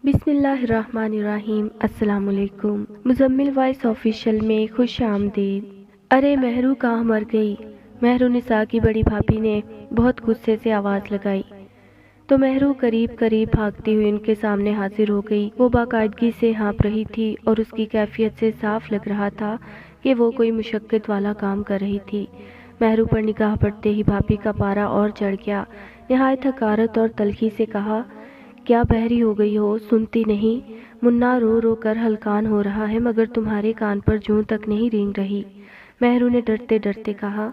بسم اللہ الرحمن الرحیم۔ السلام علیکم۔ مزمل وائس آفیشیل میں خوش آمدید۔ ارے مہرو کہاں مر گئی؟ مہرو نساء کی بڑی بھابھی نے بہت غصے سے آواز لگائی تو مہرو قریب قریب بھاگتی ہوئی ان کے سامنے حاضر ہو گئی۔ وہ باقاعدگی سے ہانپ رہی تھی اور اس کی کیفیت سے صاف لگ رہا تھا کہ وہ کوئی مشقت والا کام کر رہی تھی۔ مہرو پر نگاہ پڑتے ہی بھابھی کا پارا اور چڑھ گیا۔ نہایت حقارت اور تلخی سے کہا، کیا بہری ہو گئی ہو؟ سنتی نہیں؟ منا رو رو کر ہلکان ہو رہا ہے مگر تمہارے کان پر جوں تک نہیں رینگ رہی۔ مہرو نے ڈرتے ڈرتے کہا،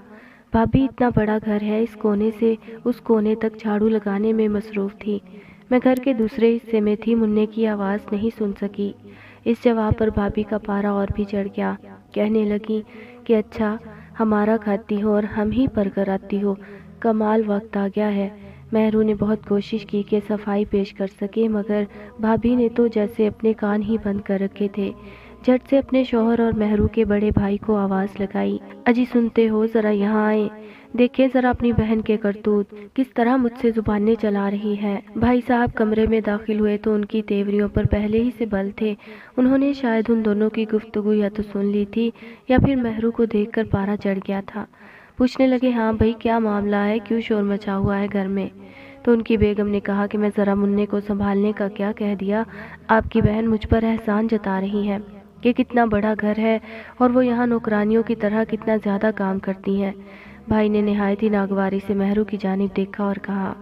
بھابھی اتنا بڑا گھر ہے، اس کونے سے اس کونے تک جھاڑو لگانے میں مصروف تھی۔ میں گھر کے دوسرے حصے میں تھی، مننے کی آواز نہیں سن سکی۔ اس جواب پر بھابھی کا پارا اور بھی چڑھ گیا۔ کہنے لگی کہ اچھا ہمارا کھاتی ہو اور ہم ہی پر کراتی ہو، کمال وقت آ گیا ہے۔ مہرو نے بہت کوشش کی کہ صفائی پیش کر سکے مگر بھابھی نے تو جیسے اپنے کان ہی بند کر رکھے تھے۔ جھٹ سے اپنے شوہر اور مہرو کے بڑے بھائی کو آواز لگائی، اجی سنتے ہو؟ ذرا یہاں آئیں، دیکھیں ذرا اپنی بہن کے کرتوت، کس طرح مجھ سے زبانیں چلا رہی ہے۔ بھائی صاحب کمرے میں داخل ہوئے تو ان کی تیوریوں پر پہلے ہی سے بل تھے۔ انہوں نے شاید ان دونوں کی گفتگو یا تو سن لی تھی یا پھر مہرو کو دیکھ کر پارا چڑھ گیا تھا۔ پوچھنے لگے، ہاں بھائی کیا معاملہ ہے، کیوں شور مچا ہوا ہے گھر میں؟ تو ان کی بیگم نے کہا کہ میں ذرا مننے کو سنبھالنے کا کیا کہہ دیا، آپ کی بہن مجھ پر احسان جتا رہی ہے کہ کتنا بڑا گھر ہے اور وہ یہاں نوکرانیوں کی طرح کتنا زیادہ کام کرتی ہیں۔ بھائی نے نہایت ہی ناگواری سے مہرو کی جانب دیکھا اور کہا،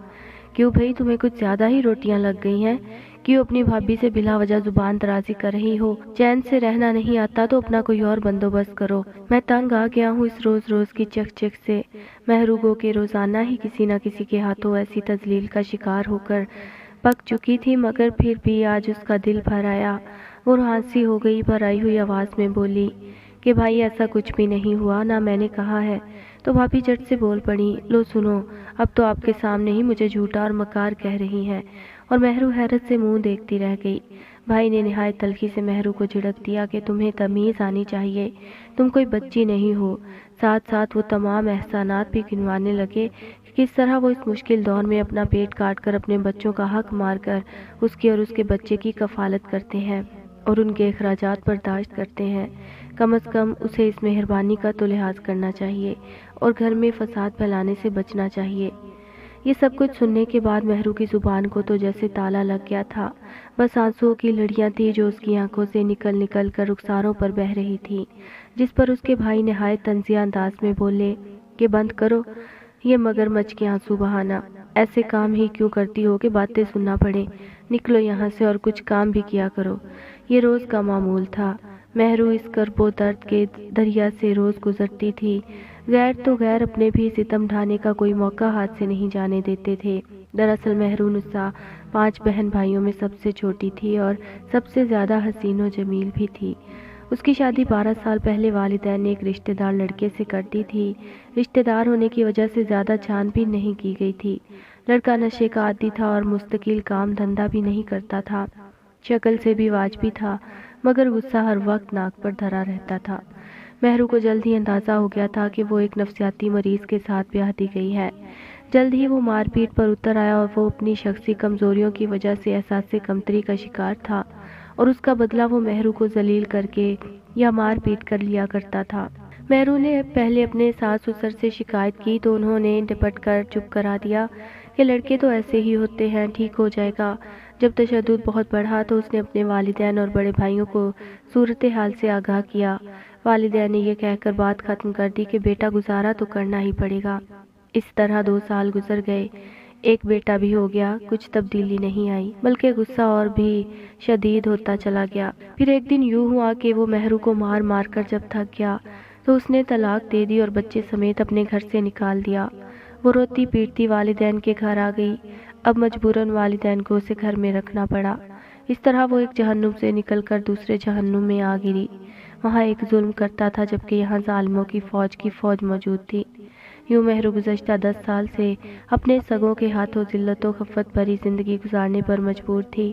کیوں بھائی تمہیں کچھ زیادہ ہی روٹیاں لگ گئی ہیں؟ کیوں اپنی بھابھی سے بلا وجہ زبان درازی کر رہی ہو؟ چین سے رہنا نہیں آتا تو اپنا کوئی اور بندوبست کرو، میں تنگ آ گیا ہوں اس روز روز کی چک چک سے۔ مہرو گو کہ روزانہ ہی کسی نہ کسی کے ہاتھوں ایسی تذلیل کا شکار ہو کر پک چکی تھی مگر پھر بھی آج اس کا دل بھر آیا۔ وہ روحانسی ہو گئی، بھر آئی ہوئی آواز میں بولی کہ بھائی ایسا کچھ بھی نہیں ہوا، نہ میں نے کہا ہے۔ تو بھابھی جھٹ سے بول پڑی، لو سنو، اب تو آپ کے سامنے ہی مجھے جھوٹا اور مکار کہہ رہی ہیں۔ اور مہرو حیرت سے منہ دیکھتی رہ گئی۔ بھائی نے نہایت تلخی سے مہرو کو جھڑک دیا کہ تمہیں تمیز آنی چاہیے، تم کوئی بچی نہیں ہو۔ ساتھ ساتھ وہ تمام احسانات بھی گنوانے لگے کہ کس طرح وہ اس مشکل دور میں اپنا پیٹ کاٹ کر اپنے بچوں کا حق مار کر اس کی اور اس کے بچے کی کفالت کرتے ہیں اور ان کے اخراجات برداشت کرتے ہیں۔ کم از کم اسے اس مہربانی کا تو لحاظ کرنا چاہیے اور گھر میں فساد پھیلانے سے بچنا چاہیے۔ یہ سب کچھ سننے کے بعد مہرو کی زبان کو تو جیسے تالا لگ گیا تھا، بس آنسوؤں کی لڑیاں تھیں جو اس کی آنکھوں سے نکل نکل کر رخساروں پر بہہ رہی تھی، جس پر اس کے بھائی نہایت طنزیہ انداز میں بولے کہ بند کرو یہ مگرمچھ کے آنسو بہانا، ایسے کام ہی کیوں کرتی ہو کہ باتیں سننا پڑے، نکلو یہاں سے اور کچھ کام بھی کیا کرو۔ یہ روز کا معمول تھا۔ مہرو اس کرب و درد کے دریا سے روز گزرتی تھی، غیر تو غیر اپنے بھی ستم ڈھانے کا کوئی موقع ہاتھ سے نہیں جانے دیتے تھے۔ دراصل مہرو نساء 5 بہن بھائیوں میں سب سے چھوٹی تھی اور سب سے زیادہ حسین و جمیل بھی تھی۔ اس کی شادی 12 سال پہلے والدین نے ایک رشتہ دار لڑکے سے کر دی تھی۔ رشتہ دار ہونے کی وجہ سے زیادہ چھان بین نہیں کی گئی تھی۔ لڑکا نشے کا عادی تھا اور مستقل کام دھندہ بھی نہیں کرتا تھا، شکل سے بھی واجبی تھا مگر غصہ ہر وقت ناک پر دھرا رہتا تھا۔ مہرو کو جلد ہی اندازہ ہو گیا تھا کہ وہ ایک نفسیاتی مریض کے ساتھ بیاہ دی گئی ہے۔ جلد ہی وہ مار پیٹ پر اتر آیا اور وہ اپنی شخصی کمزوریوں کی وجہ سے احساس کمتری کا شکار تھا اور اس کا بدلہ وہ مہرو کو ذلیل کر کے یا مار پیٹ کر لیا کرتا تھا۔ مہرو نے پہلے اپنے ساس سسر سے شکایت کی تو انہوں نے ڈپٹ کر چپ کرا دیا کہ لڑکے تو ایسے ہی ہوتے ہیں، ٹھیک ہو جائے گا۔ جب تشدد بہت بڑھا تو اس نے اپنے والدین اور بڑے بھائیوں کو صورتحال سے آگاہ کیا۔ والدین نے یہ کہہ کر بات ختم کر دی کہ بیٹا گزارا تو کرنا ہی پڑے گا۔ اس طرح 2 سال گزر گئے، ایک بیٹا بھی ہو گیا، کچھ تبدیلی نہیں آئی بلکہ غصہ اور بھی شدید ہوتا چلا گیا۔ پھر ایک دن یوں ہوا کہ وہ مہرو کو مار مار کر جب تھک گیا تو اس نے طلاق دے دی اور بچے سمیت اپنے گھر سے نکال دیا۔ وہ روتی پیٹتی والدین کے گھر آ گئی۔ اب مجبوراً والدین کو اسے گھر میں رکھنا پڑا۔ اس طرح وہ ایک جہنم سے نکل کر دوسرے جہنم میں آ گری۔ وہاں ایک ظلم کرتا تھا جبکہ یہاں ظالموں کی فوج موجود تھی۔ یوں مہرو گزشتہ 10 سال سے اپنے سگوں کے ہاتھوں ذلت و خفت بھری زندگی گزارنے پر مجبور تھی۔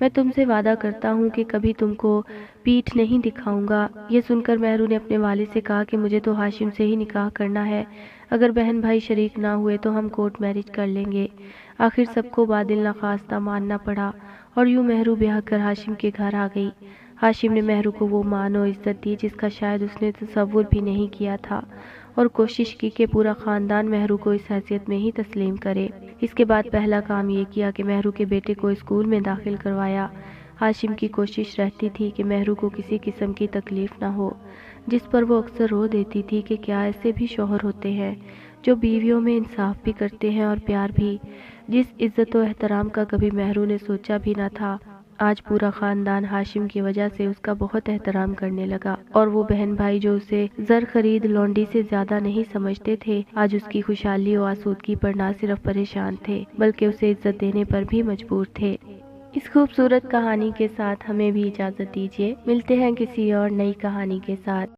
میں تم سے وعدہ کرتا ہوں کہ کبھی تم کو پیٹھ نہیں دکھاؤں گا۔ یہ سن کر مہرو نے اپنے والد سے کہا کہ مجھے تو ہاشم سے ہی نکاح کرنا ہے، اگر بہن بھائی شریک نہ ہوئے تو ہم کورٹ میرج کر لیں گے۔ آخر سب کو بادل نخواستہ ماننا پڑا اور یوں مہرو بیاہ کر ہاشم کے گھر آ گئی۔ ہاشم نے مہرو کو وہ مان و عزت دی جس کا شاید اس نے تصور بھی نہیں کیا تھا، اور کوشش کی کہ پورا خاندان مہرو کو اس حیثیت میں ہی تسلیم کرے۔ اس کے بعد پہلا کام یہ کیا کہ مہرو کے بیٹے کو اسکول میں داخل کروایا۔ ہاشم کی کوشش رہتی تھی کہ مہرو کو کسی قسم کی تکلیف نہ ہو، جس پر وہ اکثر رو دیتی تھی کہ کیا ایسے بھی شوہر ہوتے ہیں جو بیویوں میں انصاف بھی کرتے ہیں اور پیار بھی، جس عزت و احترام کا کبھی مہرو نے سوچا بھی نہ تھا۔ آج پورا خاندان ہاشم کی وجہ سے اس کا بہت احترام کرنے لگا، اور وہ بہن بھائی جو اسے زر خرید لونڈی سے زیادہ نہیں سمجھتے تھے، آج اس کی خوشحالی و آسودگی پر نہ صرف پریشان تھے بلکہ اسے عزت دینے پر بھی مجبور تھے۔ اس خوبصورت کہانی کے ساتھ ہمیں بھی اجازت دیجیے، ملتے ہیں کسی اور نئی کہانی کے ساتھ۔